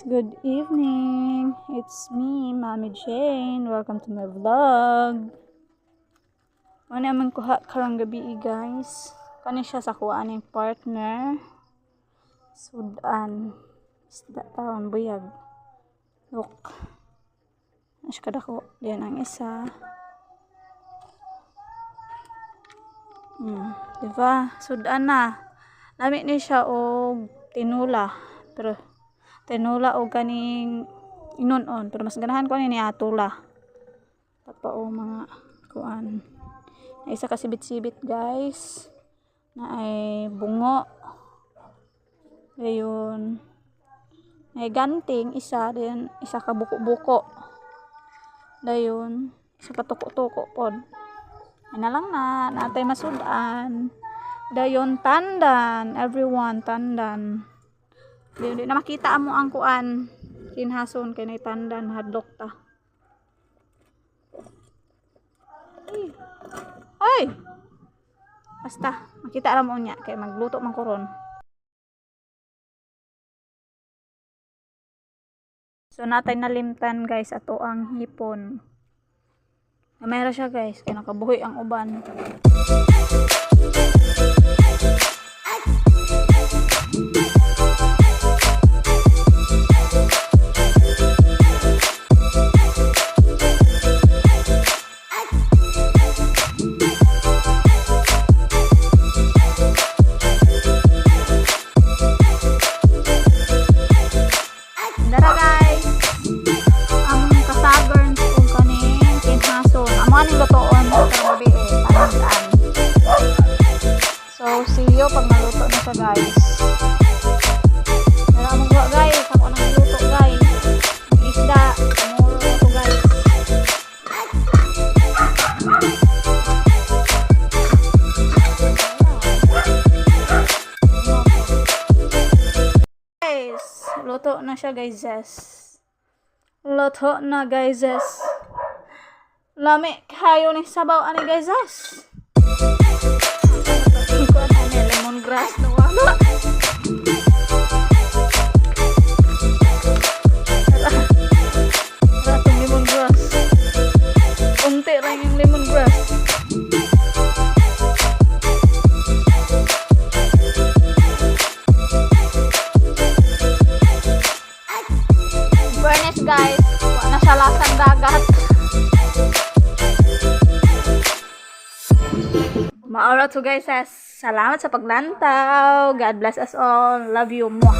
good evening. It's me, Mommy Jane. Welcome to my vlog. Ano naman kuha karang gabi guys. Kani siya sa kuhaan ng partner. Sudan. Isda taon buyag. Look. Mas kada ko. Diyan ang isa. Diba? Sudan na. Lamit ni siya og tinula. Pero tinula o ganing inon-on. Pero mas ganahan ko ni atula. Tapa o mga kuan. Na isa ka sibit-sibit guys. Na ay bungo. Ayun. Ay ganting isa. Then isa ka buko-buko. Dayon. Isa ka tuko-tuko pod. Ay na lang na. Natay masudan. Dayon tandan. Everyone tandan. Di na makita mo ang kuan kinhason kay nay tandan hadlok ta. Ay. Basta makita ra mo nya kay magluto man koron. So natay nalimtan guys ato ang hipon. Namera siya guys kay nakabuhi ang uban. Dara guys, ang kasagern kung kaning kinhason. Amo aning lutoon sa gabi tandan. So see you pag naluto na siya guys. Dara mo guys, ako nang luto guys. Isda, tomorrow na to guys. Luto na siya guys. Luto na guys. Lami kayo ni sabaw ani guys. Kuan ani lemongrass no wala. Ratong lemongrass. Unti lang yung lemongrass. Guys, wala na siya lasang dagat. Maura to guys. Salamat sa paglantaw. God bless us all. Love you. Mwah.